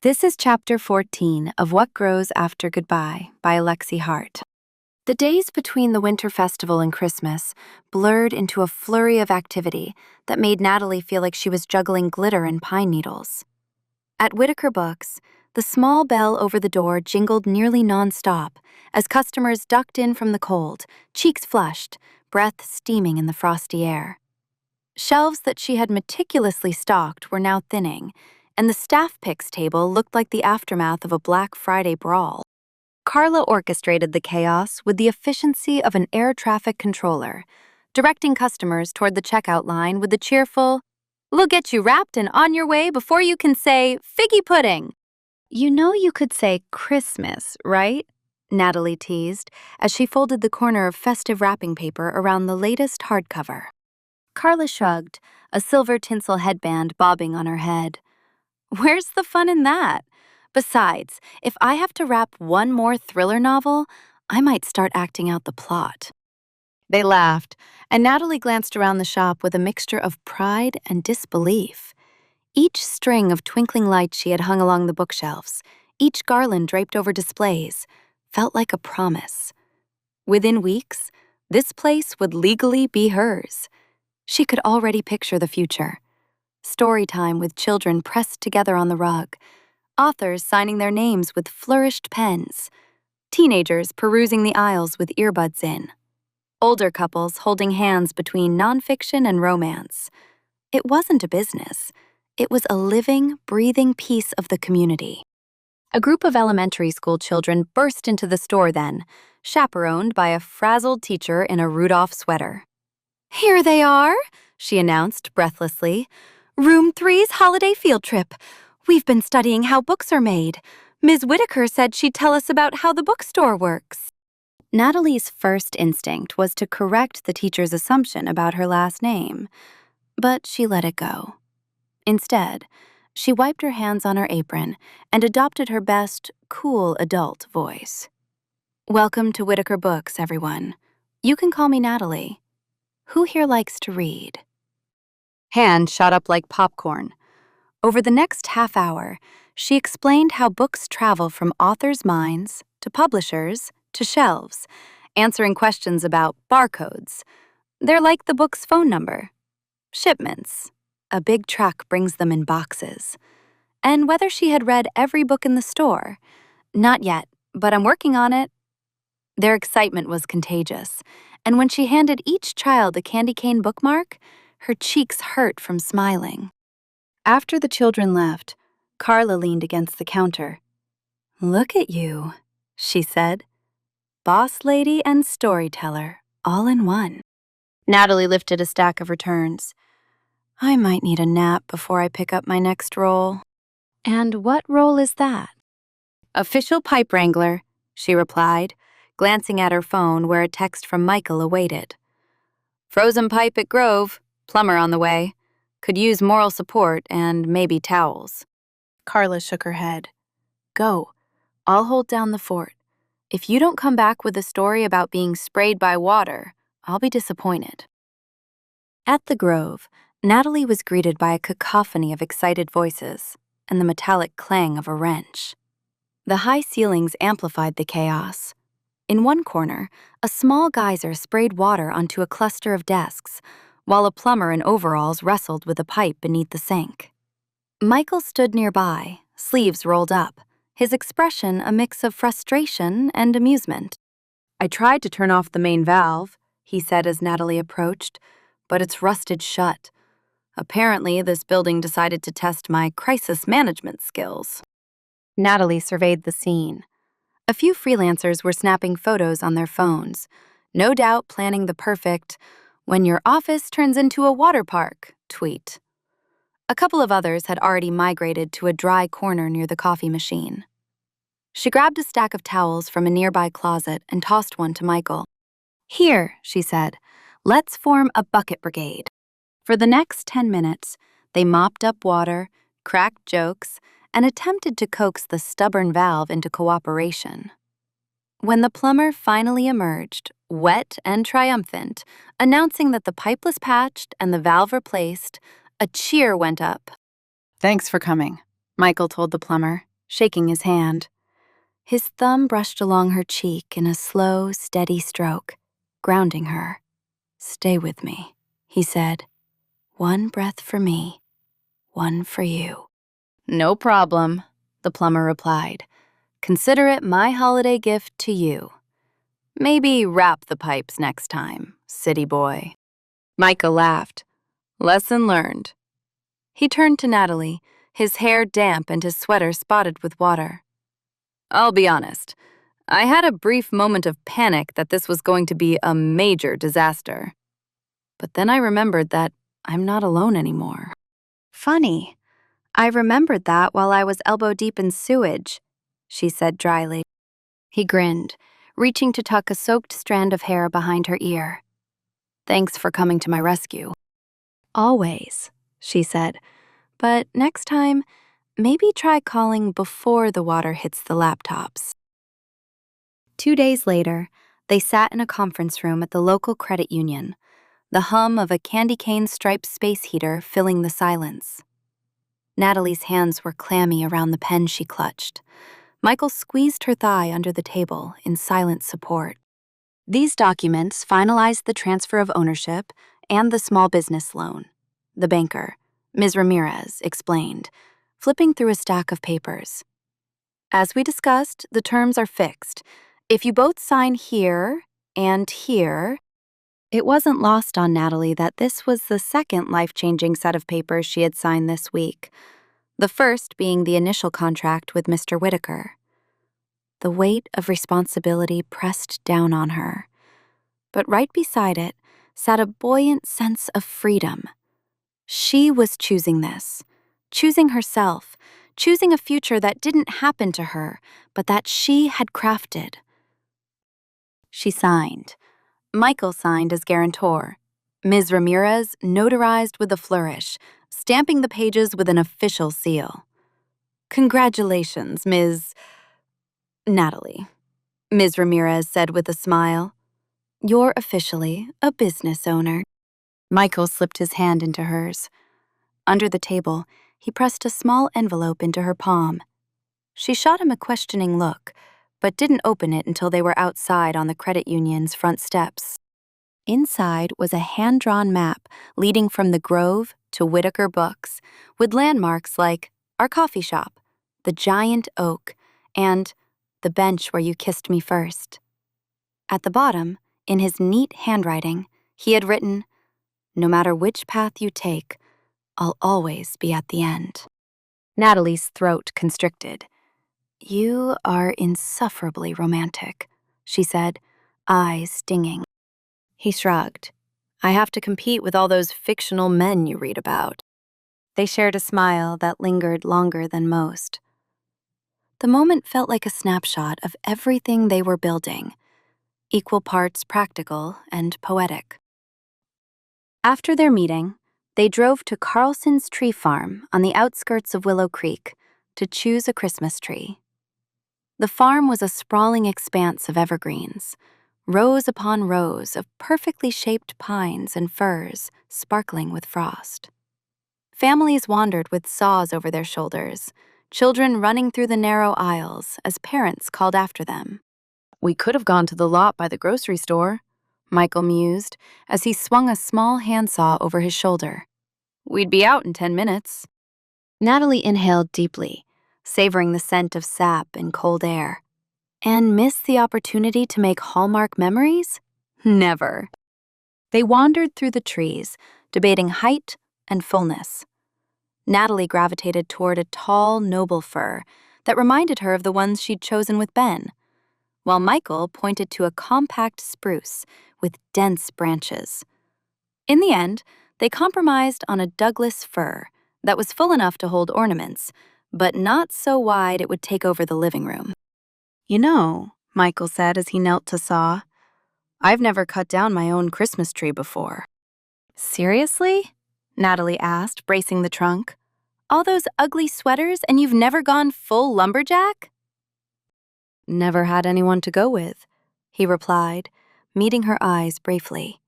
This is Chapter 14 of What Grows After Goodbye by Alexi Hart. The days between the Winter Festival and Christmas blurred into a flurry of activity that made Natalie feel like she was juggling glitter and pine needles. At Whitaker Books, the small bell over the door jingled nearly nonstop as customers ducked in from the cold, cheeks flushed, breath steaming in the frosty air. Shelves that she had meticulously stocked were now thinning, and the staff picks table looked like the aftermath of a Black Friday brawl. Carla orchestrated the chaos with the efficiency of an air traffic controller, directing customers toward the checkout line with the cheerful, "We'll get you wrapped and on your way before you can say figgy pudding." "You know you could say Christmas, right?" Natalie teased as she folded the corner of festive wrapping paper around the latest hardcover. Carla shrugged, a silver tinsel headband bobbing on her head. "Where's the fun in that? Besides, if I have to wrap one more thriller novel, I might start acting out the plot." They laughed, and Natalie glanced around the shop with a mixture of pride and disbelief. Each string of twinkling lights she had hung along the bookshelves, each garland draped over displays, felt like a promise. Within weeks, this place would legally be hers. She could already picture the future. Story time with children pressed together on the rug, authors signing their names with flourished pens, teenagers perusing the aisles with earbuds in, older couples holding hands between nonfiction and romance. It wasn't a business. It was a living, breathing piece of the community. A group of elementary school children burst into the store then, chaperoned by a frazzled teacher in a Rudolph sweater. "Here they are," she announced breathlessly. "Room 3's holiday field trip. We've been studying how books are made. Ms. Whitaker said she'd tell us about how the bookstore works." Natalie's first instinct was to correct the teacher's assumption about her last name, but she let it go. Instead, she wiped her hands on her apron and adopted her best, cool adult voice. "Welcome to Whitaker Books, everyone. You can call me Natalie. Who here likes to read?" Hands shot up like popcorn. Over the next half hour, she explained how books travel from authors' minds to publishers to shelves, answering questions about barcodes. They're like the book's phone number. Shipments. A big truck brings them in boxes. And whether she had read every book in the store. Not yet, but I'm working on it. Their excitement was contagious, and when she handed each child a candy cane bookmark, her cheeks hurt from smiling. After the children left, Carla leaned against the counter. "Look at you," she said. "Boss lady and storyteller, all in one." Natalie lifted a stack of returns. "I might need a nap before I pick up my next role." "And what role is that?" "Official pipe wrangler," she replied, glancing at her phone where a text from Michael awaited. "Frozen pipe at Grove. Plumber on the way. Could use moral support and maybe towels." Carla shook her head. "Go. I'll hold down the fort. If you don't come back with a story about being sprayed by water, I'll be disappointed." At the Grove, Natalie was greeted by a cacophony of excited voices and the metallic clang of a wrench. The high ceilings amplified the chaos. In one corner, a small geyser sprayed water onto a cluster of desks, while a plumber in overalls wrestled with a pipe beneath the sink. Michael stood nearby, sleeves rolled up, his expression a mix of frustration and amusement. "I tried to turn off the main valve," he said as Natalie approached, "but it's rusted shut. Apparently, this building decided to test my crisis management skills." Natalie surveyed the scene. A few freelancers were snapping photos on their phones, no doubt planning the perfect "when your office turns into a water park" tweet. A couple of others had already migrated to a dry corner near the coffee machine. She grabbed a stack of towels from a nearby closet and tossed one to Michael. "Here," she said, "let's form a bucket brigade." For the next 10 minutes, they mopped up water, cracked jokes, and attempted to coax the stubborn valve into cooperation. When the plumber finally emerged, wet and triumphant, announcing that the pipe was patched and the valve replaced, a cheer went up. "Thanks for coming," Michael told the plumber. shaking his hand. His thumb brushed along her cheek in a slow, steady stroke, grounding her. "Stay with me," he said. "One breath for me, one for you." "No problem," the plumber replied. "Consider it my holiday gift to you. Maybe wrap the pipes next time, city boy." Micah laughed. Lesson learned. He turned to Natalie, his hair damp and his sweater spotted with water. "I'll be honest. I had a brief moment of panic that this was going to be a major disaster. But then I remembered that I'm not alone anymore." "Funny. I remembered that while I was elbow-deep in sewage," she said dryly. He grinned, reaching to tuck a soaked strand of hair behind her ear. "Thanks for coming to my rescue." "Always," she said. "But next time, maybe try calling before the water hits the laptops." 2 days later, they sat in a conference room at the local credit union, the hum of a candy cane striped space heater filling the silence. Natalie's hands were clammy around the pen she clutched. Michael squeezed her thigh under the table in silent support. These documents finalized the transfer of ownership and the small business loan. The banker, Ms. Ramirez, explained, flipping through a stack of papers. "As we discussed, the terms are fixed. If you both sign here and here..." It wasn't lost on Natalie that this was the second life-changing set of papers she had signed this week, the first being the initial contract with Mr. Whitaker. The weight of responsibility pressed down on her, but right beside it sat a buoyant sense of freedom. She was choosing this, choosing herself, choosing a future that didn't happen to her, but that she had crafted. She signed. Michael signed as guarantor. Ms. Ramirez notarized with a flourish, stamping the pages with an official seal. "Congratulations, Ms. Natalie," Ms. Ramirez said with a smile. "You're officially a business owner." Michael slipped his hand into hers. Under the table, he pressed a small envelope into her palm. She shot him a questioning look, but didn't open it until they were outside on the credit union's front steps. Inside was a hand-drawn map leading from the Grove to Whitaker Books, with landmarks like our coffee shop, the giant oak, and the bench where you kissed me first. At the bottom, in his neat handwriting, he had written, "No matter which path you take, I'll always be at the end." Natalie's throat constricted. "You are insufferably romantic," she said, eyes stinging. He shrugged. "I have to compete with all those fictional men you read about." They shared a smile that lingered longer than most. The moment felt like a snapshot of everything they were building, equal parts practical and poetic. After their meeting, they drove to Carlson's tree farm on the outskirts of Willow Creek to choose a Christmas tree. The farm was a sprawling expanse of evergreens, rows upon rows of perfectly shaped pines and firs sparkling with frost. Families wandered with saws over their shoulders, children running through the narrow aisles as parents called after them. "We could have gone to the lot by the grocery store," Michael mused as he swung a small handsaw over his shoulder. "We'd be out in 10 minutes. Natalie inhaled deeply, savoring the scent of sap and cold air. And miss the opportunity to make Hallmark memories? Never. They wandered through the trees, debating height and fullness. Natalie gravitated toward a tall, noble fir that reminded her of the ones she'd chosen with Ben, while Michael pointed to a compact spruce with dense branches. In the end, they compromised on a Douglas fir that was full enough to hold ornaments, but not so wide it would take over the living room. "You know," Michael said as he knelt to saw, "I've never cut down my own Christmas tree before." "Seriously?" Natalie asked, bracing the trunk. "All those ugly sweaters and you've never gone full lumberjack?" "Never had anyone to go with," he replied, meeting her eyes briefly.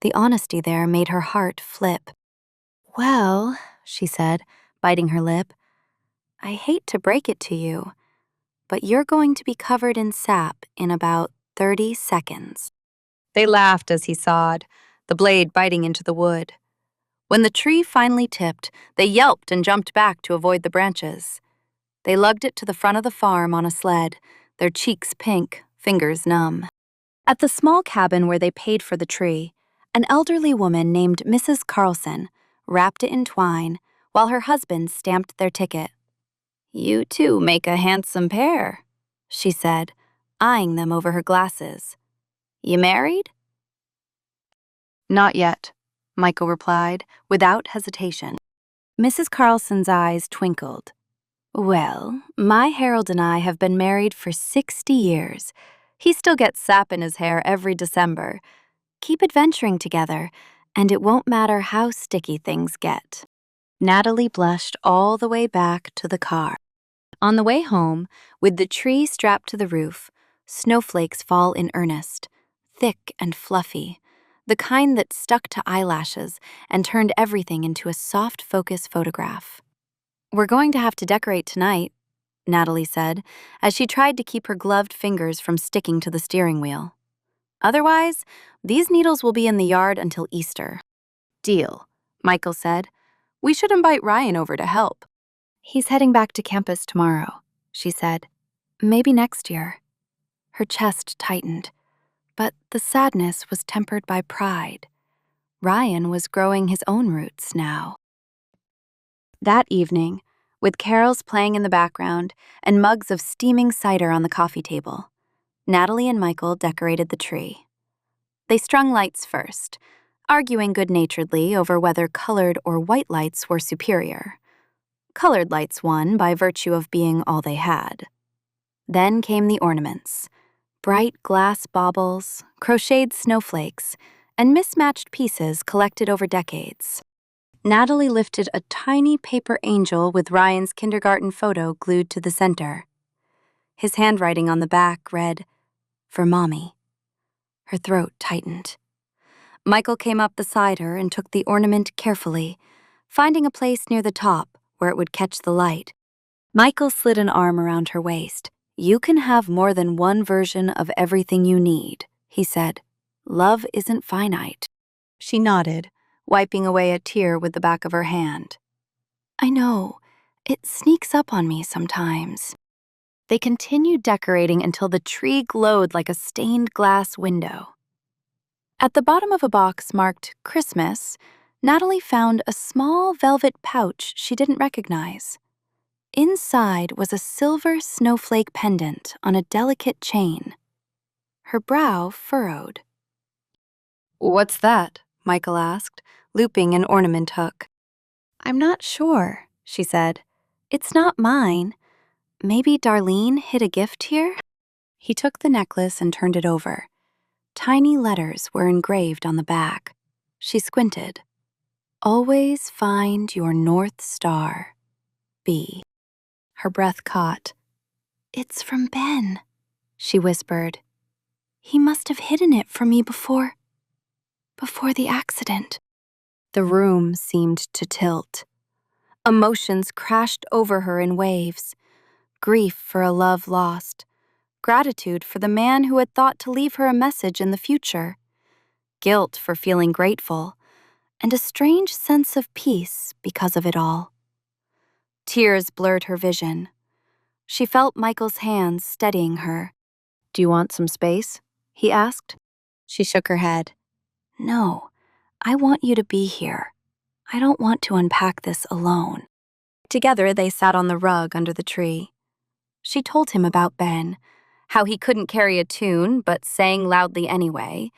The honesty there made her heart flip. "Well," she said, biting her lip, I hate to break it to you, but you're going to be covered in sap in about 30 seconds. They laughed as he sawed, the blade biting into the wood. When the tree finally tipped, they yelped and jumped back to avoid the branches. They lugged it to the front of the farm on a sled, their cheeks pink, fingers numb. At the small cabin where they paid for the tree, an elderly woman named Mrs. Carlson wrapped it in twine while her husband stamped their ticket. "You two make a handsome pair," she said, eyeing them over her glasses. "You married?" "Not yet," Michael replied, without hesitation. Mrs. Carlson's eyes twinkled. "Well, my Harold and I have been married for 60 years. He still gets sap in his hair every December. Keep adventuring together, and it won't matter how sticky things get." Natalie blushed all the way back to the car. On the way home, with the tree strapped to the roof, snowflakes fall in earnest, thick and fluffy, the kind that stuck to eyelashes and turned everything into a soft focus photograph. "We're going to have to decorate tonight," Natalie said, as she tried to keep her gloved fingers from sticking to the steering wheel. "Otherwise, these needles will be in the yard until Easter." "Deal," Michael said. "We should invite Ryan over to help." "He's heading back to campus tomorrow," she said. "Maybe next year." Her chest tightened, but the sadness was tempered by pride. Ryan was growing his own roots now. That evening, with carols playing in the background and mugs of steaming cider on the coffee table, Natalie and Michael decorated the tree. They strung lights first, arguing good-naturedly over whether colored or white lights were superior. Colored lights won by virtue of being all they had. Then came the ornaments: bright glass baubles, crocheted snowflakes, and mismatched pieces collected over decades. Natalie lifted a tiny paper angel with Ryan's kindergarten photo glued to the center. His handwriting on the back read, "For Mommy." Her throat tightened. Michael came up beside her and took the ornament carefully, finding a place near the top where it would catch the light. Michael slid an arm around her waist. "You can have more than one version of everything you need," he said. "Love isn't finite." She nodded, wiping away a tear with the back of her hand. "I know. It sneaks up on me sometimes." They continued decorating until the tree glowed like a stained glass window. At the bottom of a box marked Christmas, Natalie found a small velvet pouch she didn't recognize. Inside was a silver snowflake pendant on a delicate chain. Her brow furrowed. "What's that?" Michael asked, looping an ornament hook. "I'm not sure," she said. "It's not mine. Maybe Darlene hid a gift here?" He took the necklace and turned it over. Tiny letters were engraved on the back. She squinted. "Always find your North Star. B." Her breath caught. "It's from Ben," she whispered. "He must have hidden it from me before the accident." The room seemed to tilt. Emotions crashed over her in waves. Grief for a love lost. Gratitude for the man who had thought to leave her a message in the future. Guilt for feeling grateful. And a strange sense of peace because of it all. Tears blurred her vision. She felt Michael's hands steadying her. "Do you want some space?" he asked. She shook her head. "No, I want you to be here. I don't want to unpack this alone." Together, they sat on the rug under the tree. She told him about Ben, how he couldn't carry a tune but sang loudly anyway,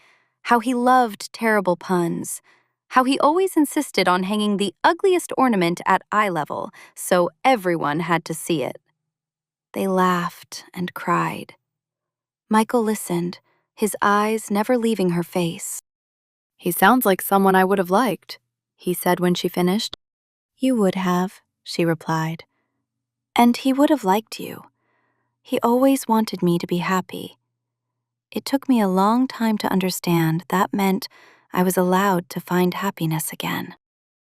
how he loved terrible puns, how he always insisted on hanging the ugliest ornament at eye level so everyone had to see it. They laughed and cried. Michael listened, his eyes never leaving her face. "He sounds like someone I would have liked," he said when she finished. "You would have," she replied. "And he would have liked you. He always wanted me to be happy. It took me a long time to understand that meant I was allowed to find happiness again."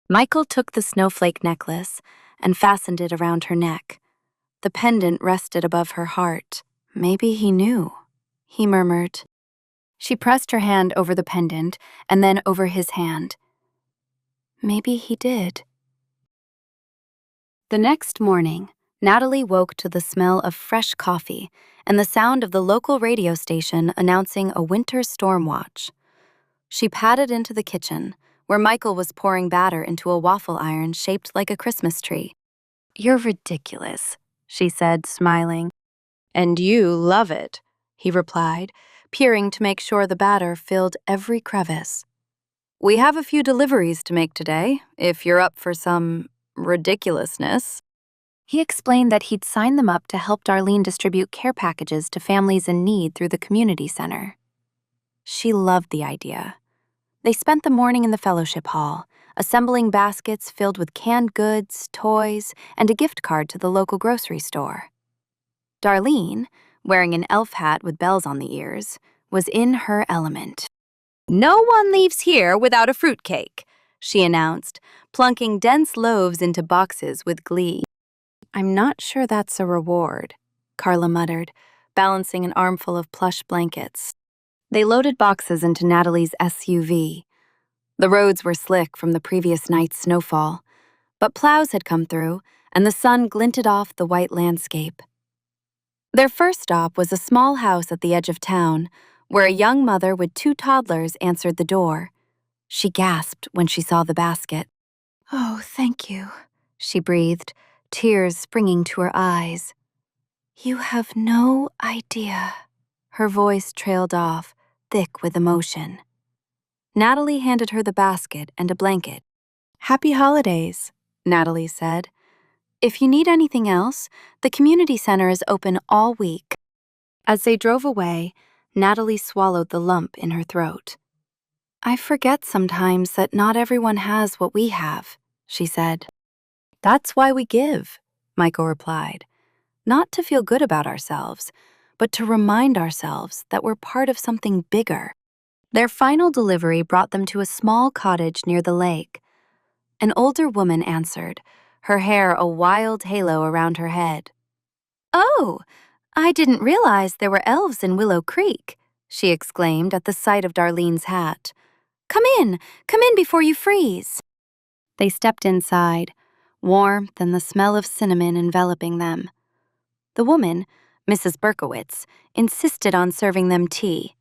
Michael took the snowflake necklace and fastened it around her neck, The pendant rested above her heart. Maybe he knew, he murmured. She pressed her hand over the pendant and then over his hand. Maybe he did. The next morning, Natalie woke to the smell of fresh coffee and the sound of the local radio station announcing a winter storm watch. She padded into the kitchen, where Michael was pouring batter into a waffle iron shaped like a Christmas tree. "You're ridiculous," she said, smiling. "And you love it," he replied, peering to make sure the batter filled every crevice. "We have a few deliveries to make today, if you're up for some ridiculousness." He explained that he'd signed them up to help Darlene distribute care packages to families in need through the community center. She loved the idea. They spent the morning in the fellowship hall, assembling baskets filled with canned goods, toys, and a gift card to the local grocery store. Darlene, wearing an elf hat with bells on the ears, was in her element. "No one leaves here without a fruitcake," she announced, plunking dense loaves into boxes with glee. "I'm not sure that's a reward," Carla muttered, balancing an armful of plush blankets. They loaded boxes into Natalie's SUV. The roads were slick from the previous night's snowfall, but plows had come through, and the sun glinted off the white landscape. Their first stop was a small house at the edge of town, where a young mother with 2 toddlers answered the door. She gasped when she saw the basket. "Oh, thank you," she breathed, tears springing to her eyes. "You have no idea." Her voice trailed off, thick with emotion. Natalie handed her the basket and a blanket. "Happy holidays," Natalie said. "If you need anything else, the community center is open all week." As they drove away, Natalie swallowed the lump in her throat. "I forget sometimes that not everyone has what we have," she said. "That's why we give," Michael replied. "Not to feel good about ourselves, but to remind ourselves that we're part of something bigger." Their final delivery brought them to a small cottage near the lake. An older woman answered, her hair a wild halo around her head. "Oh, I didn't realize there were elves in Willow Creek," she exclaimed at the sight of Darlene's hat. Come in before you freeze." They stepped inside, warmth and the smell of cinnamon enveloping them. The woman, Mrs. Berkowitz, insisted on serving them tea.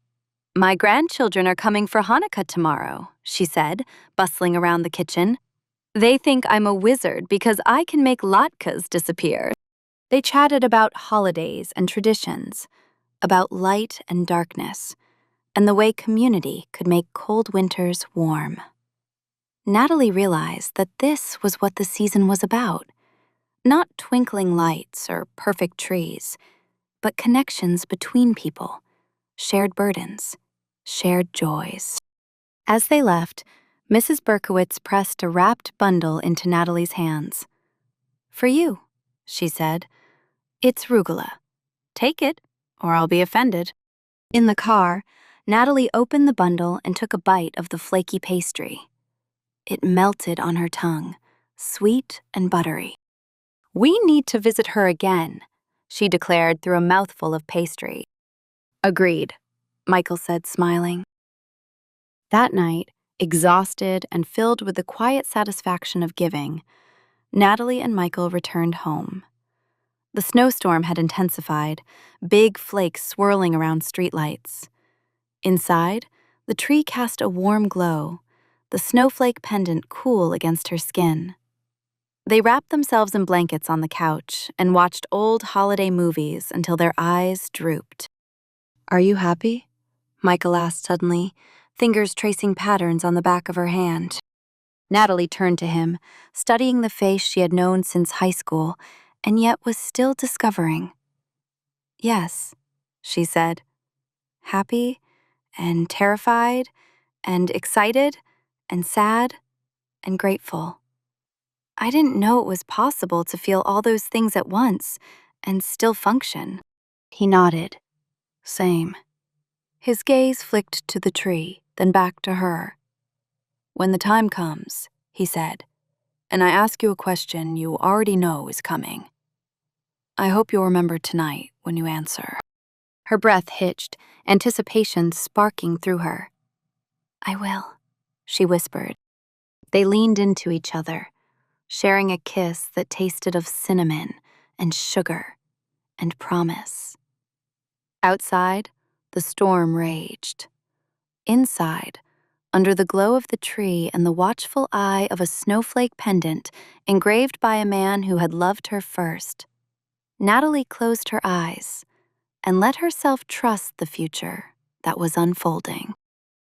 "My grandchildren are coming for Hanukkah tomorrow," she said, bustling around the kitchen. "They think I'm a wizard because I can make latkes disappear." They chatted about holidays and traditions, about light and darkness, and the way community could make cold winters warm. Natalie realized that this was what the season was about. Not twinkling lights or perfect trees, but connections between people, shared burdens, shared joys. As they left, Mrs. Berkowitz pressed a wrapped bundle into Natalie's hands. "For you," she said. "It's rugula. Take it, or I'll be offended." In the car, Natalie opened the bundle and took a bite of the flaky pastry. It melted on her tongue, sweet and buttery. "We need to visit her again," she declared through a mouthful of pastry. "Agreed," Michael said, smiling. That night, exhausted and filled with the quiet satisfaction of giving, Natalie and Michael returned home. The snowstorm had intensified, big flakes swirling around streetlights. Inside, the tree cast a warm glow, the snowflake pendant cool against her skin. They wrapped themselves in blankets on the couch and watched old holiday movies until their eyes drooped. "Are you happy?" Michael asked suddenly, fingers tracing patterns on the back of her hand. Natalie turned to him, studying the face she had known since high school, and yet was still discovering. "Yes," she said. "Happy and terrified and excited and sad and grateful. I didn't know it was possible to feel all those things at once and still function." He nodded. "Same." His gaze flicked to the tree, then back to her. "When the time comes," he said, "and I ask you a question you already know is coming, I hope you'll remember tonight when you answer." Her breath hitched, anticipation sparking through her. "I will," she whispered. They leaned into each other, sharing a kiss that tasted of cinnamon and sugar and promise. Outside, the storm raged. Inside, under the glow of the tree and the watchful eye of a snowflake pendant engraved by a man who had loved her first, Natalie closed her eyes and let herself trust the future that was unfolding.